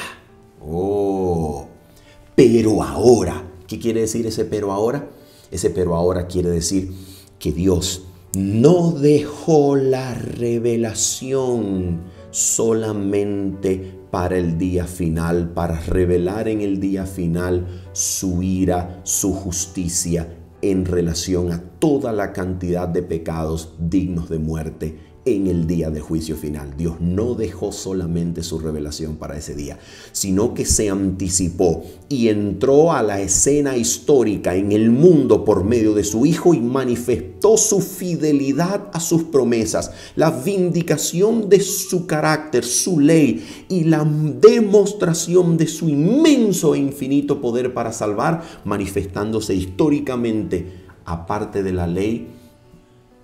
¿qué quiere decir ese pero ahora? Ese pero ahora quiere decir que Dios no dejó la revelación solamente para el día final, para revelar en el día final su ira, su justicia en relación a toda la cantidad de pecados dignos de muerte en el día del juicio final. Dios no dejó solamente su revelación para ese día, sino que se anticipó y entró a la escena histórica en el mundo por medio de su Hijo y manifestó su fidelidad a sus promesas, la vindicación de su carácter, su ley y la demostración de su inmenso e infinito poder para salvar, manifestándose históricamente aparte de la ley,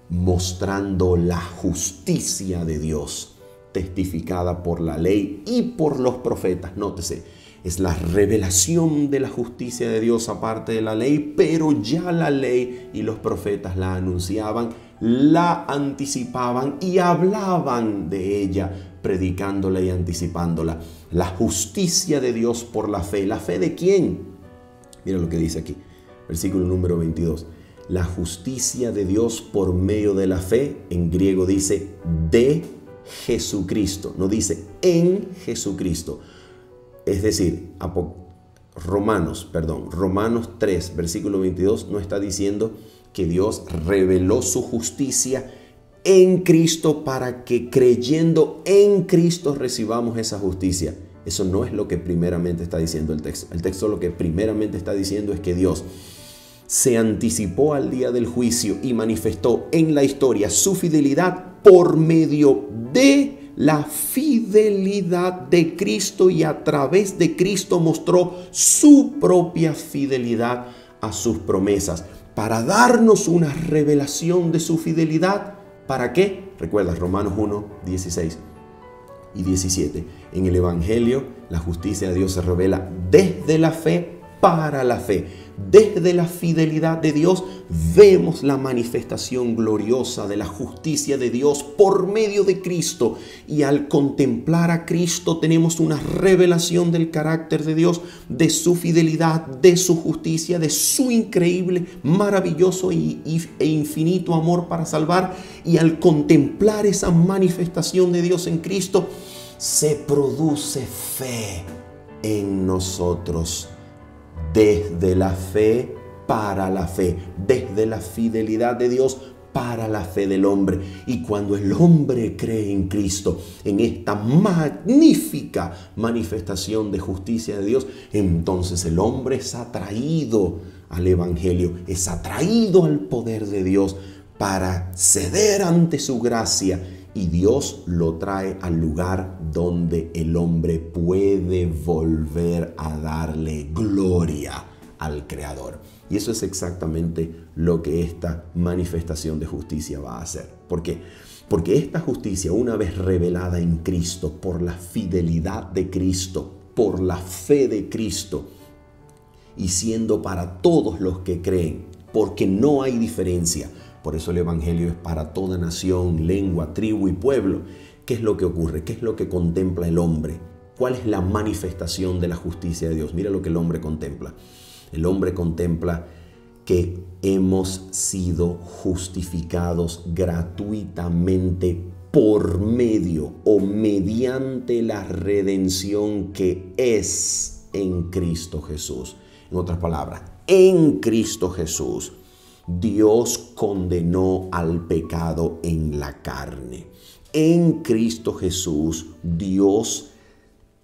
mostrando la justicia de Dios testificada por la ley y por los profetas. Nótese, es la revelación de la justicia de Dios aparte de la ley, pero ya la ley y los profetas la anunciaban, la anticipaban y hablaban de ella, predicándola y anticipándola. La justicia de Dios por la fe. ¿La fe de quién? Mira lo que dice aquí, versículo número 22. La justicia de Dios por medio de la fe, en griego dice de Jesucristo, no dice en Jesucristo. Es decir, Romanos 3, versículo 22 no está diciendo que Dios reveló su justicia en Cristo para que creyendo en Cristo recibamos esa justicia. Eso no es lo que primeramente está diciendo el texto. El texto lo que primeramente está diciendo es que Dios se anticipó al día del juicio y manifestó en la historia su fidelidad por medio de la fidelidad de Cristo, y a través de Cristo mostró su propia fidelidad a sus promesas para darnos una revelación de su fidelidad. ¿Para qué? Recuerda Romanos 1, 16 y 17. En el Evangelio la justicia de Dios se revela desde la fe para la fe. Desde la fidelidad de Dios vemos la manifestación gloriosa de la justicia de Dios por medio de Cristo, y al contemplar a Cristo tenemos una revelación del carácter de Dios, de su fidelidad, de su justicia, de su increíble, maravilloso e infinito amor para salvar. Y al contemplar esa manifestación de Dios en Cristo, se produce fe en nosotros. Desde la fe para la fe, desde la fidelidad de Dios para la fe del hombre. Y cuando el hombre cree en Cristo, en esta magnífica manifestación de justicia de Dios, entonces el hombre es atraído al Evangelio, es atraído al poder de Dios para ceder ante su gracia. Y Dios lo trae al lugar donde el hombre puede volver a darle gloria al Creador. Y eso es exactamente lo que esta manifestación de justicia va a hacer. ¿Por qué? Porque esta justicia, una vez revelada en Cristo, por la fidelidad de Cristo, por la fe de Cristo, y siendo para todos los que creen, porque no hay diferencia. Por eso el Evangelio es para toda nación, lengua, tribu y pueblo. ¿Qué es lo que ocurre? ¿Qué es lo que contempla el hombre? ¿Cuál es la manifestación de la justicia de Dios? Mira lo que el hombre contempla. El hombre contempla que hemos sido justificados gratuitamente por medio o mediante la redención que es en Cristo Jesús. En otras palabras, en Cristo Jesús, Dios condenó al pecado en la carne. En Cristo Jesús, Dios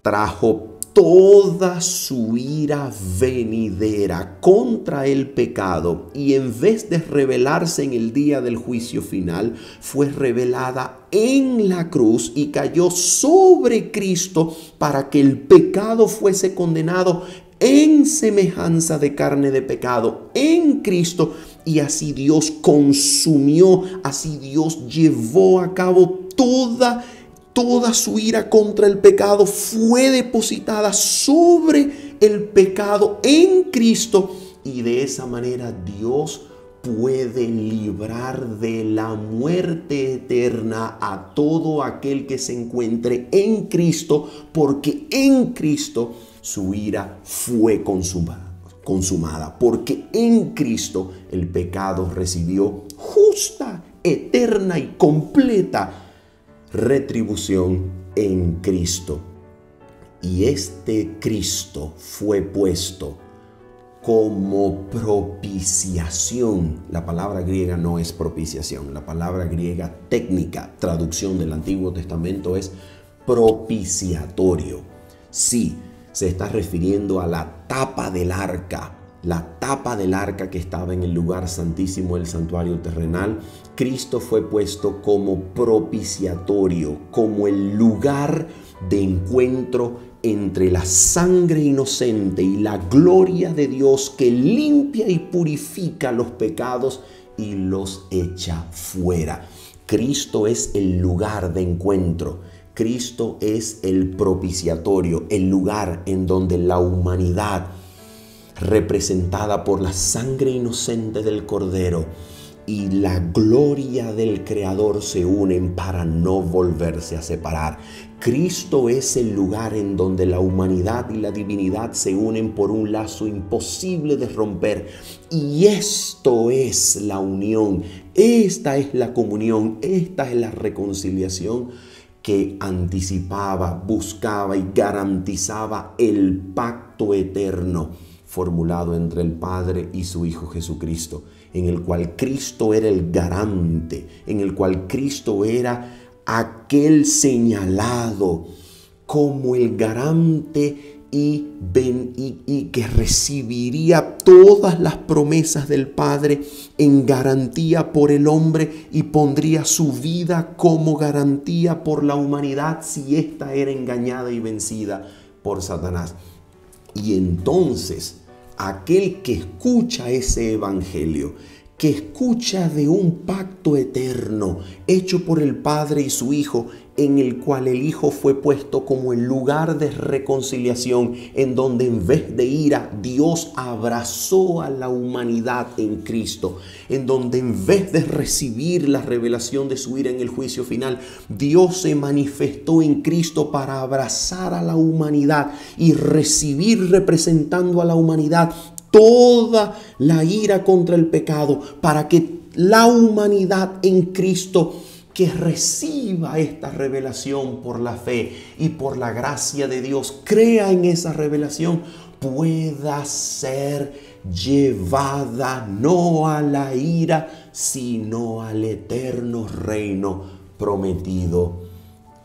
trajo toda su ira venidera contra el pecado, y en vez de revelarse en el día del juicio final, fue revelada en la cruz y cayó sobre Cristo para que el pecado fuese condenado en semejanza de carne de pecado en Cristo, y así Dios consumió, así Dios llevó a cabo toda su ira contra el pecado, fue depositada sobre el pecado en Cristo, y de esa manera Dios puede librar de la muerte eterna a todo aquel que se encuentre en Cristo, porque en Cristo su ira fue consumada, porque en Cristo el pecado recibió justa, eterna y completa retribución en Cristo. Y este Cristo fue puesto como propiciación. La palabra griega no es propiciación. La palabra griega técnica, traducción del Antiguo Testamento, es propiciatorio. Sí, se está refiriendo a la tapa del arca. La tapa del arca que estaba en el lugar santísimo del santuario terrenal. Cristo fue puesto como propiciatorio, como el lugar de encuentro entre la sangre inocente y la gloria de Dios, que limpia y purifica los pecados y los echa fuera. Cristo es el lugar de encuentro. Cristo es el propiciatorio, el lugar en donde la humanidad, representada por la sangre inocente del Cordero y la gloria del Creador, se unen para no volverse a separar. Cristo es el lugar en donde la humanidad y la divinidad se unen por un lazo imposible de romper. Y esto es la unión, esta es la comunión, esta es la reconciliación que anticipaba, buscaba y garantizaba el pacto eterno formulado entre el Padre y su Hijo Jesucristo, en el cual Cristo era el garante, en el cual Cristo era aquel señalado como el garante y que recibiría todas las promesas del Padre en garantía por el hombre, y pondría su vida como garantía por la humanidad si ésta era engañada y vencida por Satanás. Y entonces aquel que escucha ese evangelio, que escucha de un pacto eterno hecho por el Padre y su Hijo, en el cual el Hijo fue puesto como el lugar de reconciliación, en donde en vez de ira Dios abrazó a la humanidad en Cristo, en donde en vez de recibir la revelación de su ira en el juicio final, Dios se manifestó en Cristo para abrazar a la humanidad y recibir, representando a la humanidad, toda la ira contra el pecado, para que la humanidad en Cristo, que reciba esta revelación por la fe y por la gracia de Dios, crea en esa revelación, pueda ser llevada no a la ira, sino al eterno reino prometido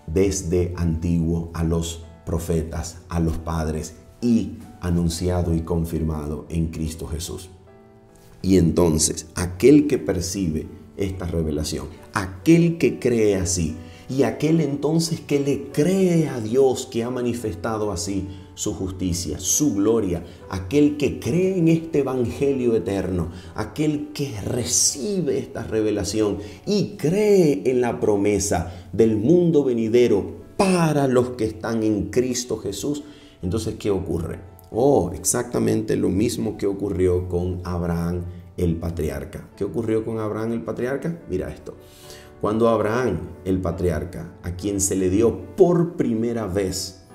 desde antiguo a los profetas, a los padres, y anunciado y confirmado en Cristo Jesús. Y entonces aquel que percibe esta revelación, aquel que cree así, y aquel entonces que le cree a Dios, que ha manifestado así su justicia, su gloria, aquel que cree en este evangelio eterno, aquel que recibe esta revelación y cree en la promesa del mundo venidero para los que están en Cristo Jesús, entonces ¿qué ocurre? Exactamente lo mismo que ocurrió con Abraham el patriarca. ¿Qué ocurrió con Abraham el patriarca? Mira esto. Cuando Abraham el patriarca, a quien se le dio por primera vez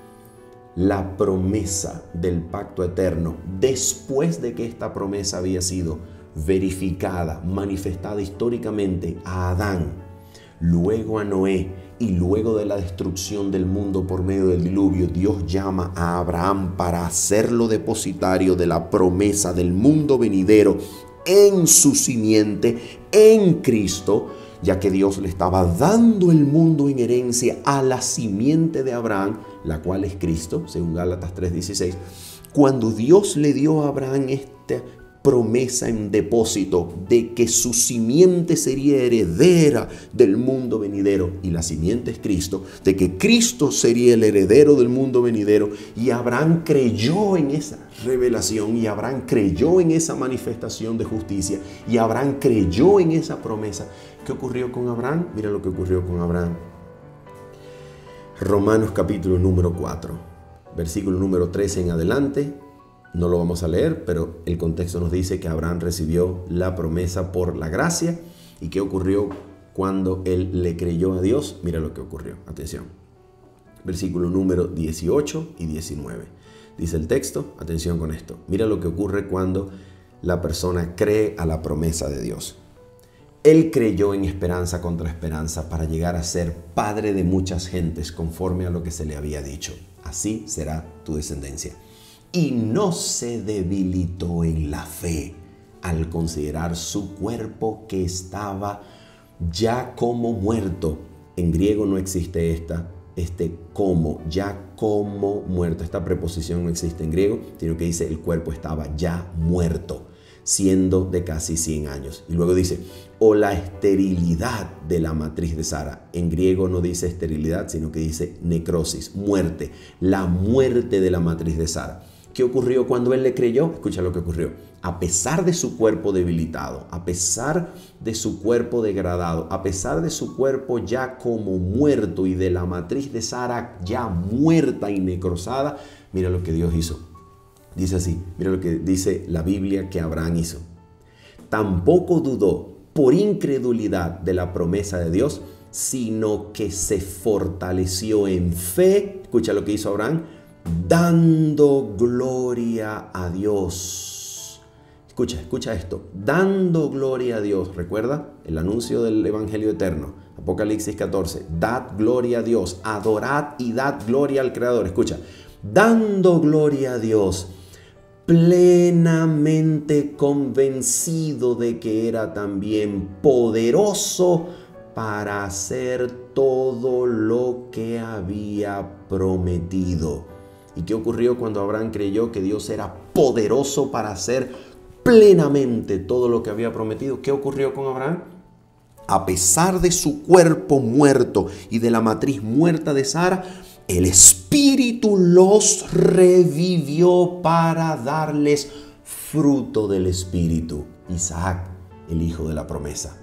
la promesa del pacto eterno, después de que esta promesa había sido verificada, manifestada históricamente a Adán, luego a Noé, y luego de la destrucción del mundo por medio del diluvio, Dios llama a Abraham para hacerlo depositario de la promesa del mundo venidero en su simiente, en Cristo, ya que Dios le estaba dando el mundo en herencia a la simiente de Abraham, la cual es Cristo, según Gálatas 3:16. Cuando Dios le dio a Abraham promesa en depósito de que su simiente sería heredera del mundo venidero, y la simiente es Cristo, de que Cristo sería el heredero del mundo venidero, y Abraham creyó en esa revelación, y Abraham creyó en esa manifestación de justicia, y Abraham creyó en esa promesa. ¿Qué ocurrió con Abraham? Mira lo que ocurrió con Abraham. Romanos capítulo número 4, versículo número 13 en adelante. No lo vamos a leer, pero el contexto nos dice que Abraham recibió la promesa por la gracia. ¿Y qué ocurrió cuando él le creyó a Dios? Mira lo que ocurrió. Atención. Versículo número 18 y 19. Dice el texto, atención con esto. Mira lo que ocurre cuando la persona cree a la promesa de Dios. Él creyó en esperanza contra esperanza para llegar a ser padre de muchas gentes conforme a lo que se le había dicho. Así será tu descendencia. Y no se debilitó en la fe al considerar su cuerpo que estaba ya como muerto. En griego no existe ya como muerto. Esta preposición no existe en griego, sino que dice el cuerpo estaba ya muerto, siendo de casi 100 años. Y luego dice, o la esterilidad de la matriz de Sara. En griego no dice esterilidad, sino que dice necrosis, muerte, la muerte de la matriz de Sara. ¿Qué ocurrió cuando él le creyó? Escucha lo que ocurrió. A pesar de su cuerpo debilitado, a pesar de su cuerpo degradado, a pesar de su cuerpo ya como muerto y de la matriz de Sara ya muerta y necrosada, mira lo que Dios hizo. Dice así, mira lo que dice la Biblia que Abraham hizo. Tampoco dudó por incredulidad de la promesa de Dios, sino que se fortaleció en fe. Escucha lo que hizo Abraham, dando gloria a Dios. Escucha esto, dando gloria a Dios. ¿Recuerda el anuncio del Evangelio eterno? Apocalipsis 14, dad gloria a Dios, adorad y dad gloria al Creador. Escucha, dando gloria a Dios, plenamente convencido de que era también poderoso para hacer todo lo que había prometido. ¿Y qué ocurrió cuando Abraham creyó que Dios era poderoso para hacer plenamente todo lo que había prometido? ¿Qué ocurrió con Abraham? A pesar de su cuerpo muerto y de la matriz muerta de Sara, el Espíritu los revivió para darles fruto del Espíritu. Isaac, el hijo de la promesa.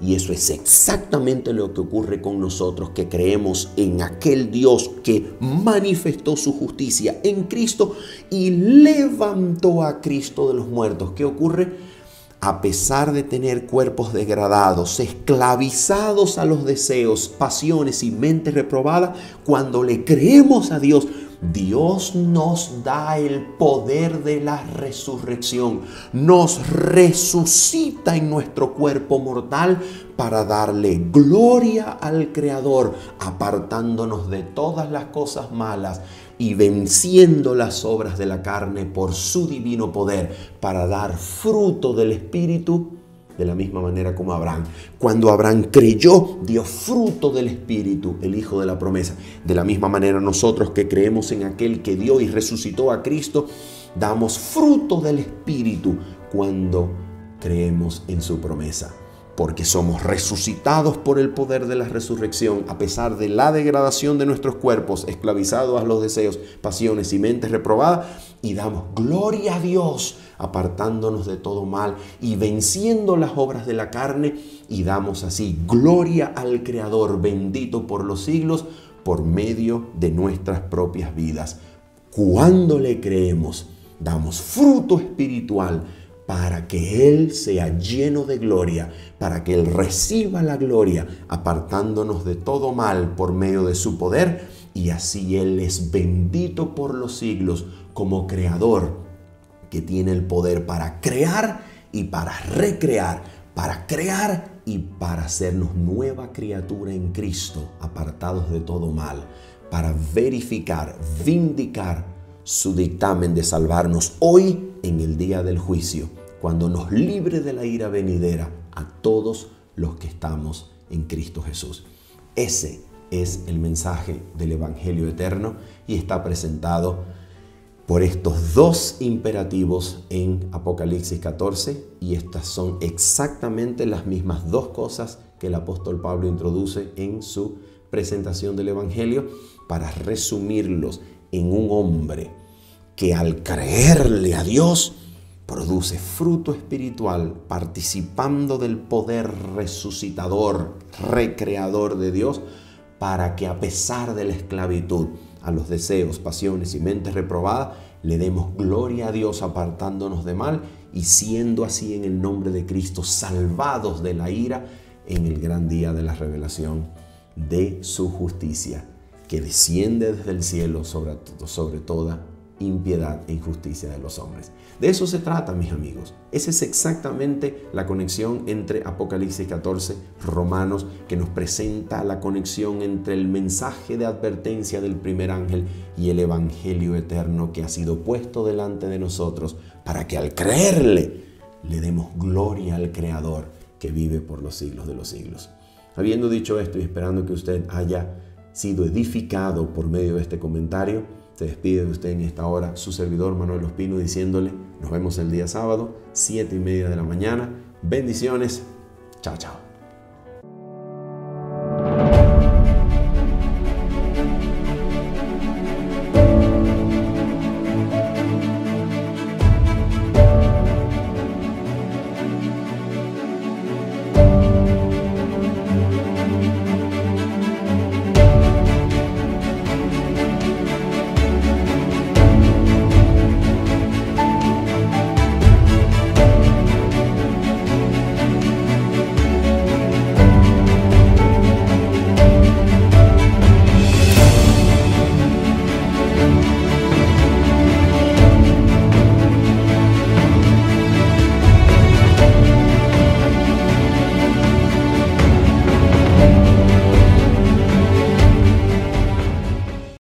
Y eso es exactamente lo que ocurre con nosotros que creemos en aquel Dios que manifestó su justicia en Cristo y levantó a Cristo de los muertos. ¿Qué ocurre? A pesar de tener cuerpos degradados, esclavizados a los deseos, pasiones y mente reprobada, cuando le creemos a Dios, Dios nos da el poder de la resurrección. Nos resucita en nuestro cuerpo mortal para darle gloria al Creador, apartándonos de todas las cosas malas y venciendo las obras de la carne por su divino poder, para dar fruto del Espíritu. De la misma manera como Abraham. Cuando Abraham creyó, dio fruto del Espíritu, el Hijo de la promesa. De la misma manera nosotros que creemos en aquel que dio y resucitó a Cristo, damos fruto del Espíritu cuando creemos en su promesa. Porque somos resucitados por el poder de la resurrección, a pesar de la degradación de nuestros cuerpos, esclavizados a los deseos, pasiones y mentes reprobadas, y damos gloria a Dios, apartándonos de todo mal y venciendo las obras de la carne, y damos así gloria al Creador, bendito por los siglos, por medio de nuestras propias vidas. Cuando le creemos, damos fruto espiritual, para que Él sea lleno de gloria, para que Él reciba la gloria, apartándonos de todo mal por medio de su poder, y así Él es bendito por los siglos como Creador, que tiene el poder para crear y para recrear, para crear y para hacernos nueva criatura en Cristo, apartados de todo mal, para verificar, vindicar su dictamen de salvarnos hoy en el día del juicio, cuando nos libre de la ira venidera a todos los que estamos en Cristo Jesús. Ese es el mensaje del Evangelio eterno y está presentado por estos dos imperativos en Apocalipsis 14, y estas son exactamente las mismas dos cosas que el apóstol Pablo introduce en su presentación del Evangelio para resumirlos en un hombre que al creerle a Dios produce fruto espiritual participando del poder resucitador, recreador de Dios, para que a pesar de la esclavitud a los deseos, pasiones y mentes reprobadas, le demos gloria a Dios apartándonos de mal y siendo así en el nombre de Cristo salvados de la ira en el gran día de la revelación de su justicia, que desciende desde el cielo sobre toda impiedad e injusticia de los hombres. De eso se trata, mis amigos. Esa es exactamente la conexión entre Apocalipsis 14, Romanos, que nos presenta la conexión entre el mensaje de advertencia del primer ángel y el evangelio eterno que ha sido puesto delante de nosotros para que al creerle le demos gloria al Creador que vive por los siglos de los siglos. Habiendo dicho esto y esperando que usted haya sido edificado por medio de este comentario, se despide de usted en esta hora su servidor Manuel Ospino diciéndole: nos vemos el día sábado, 7:30 de la mañana. Bendiciones. Chao, chao.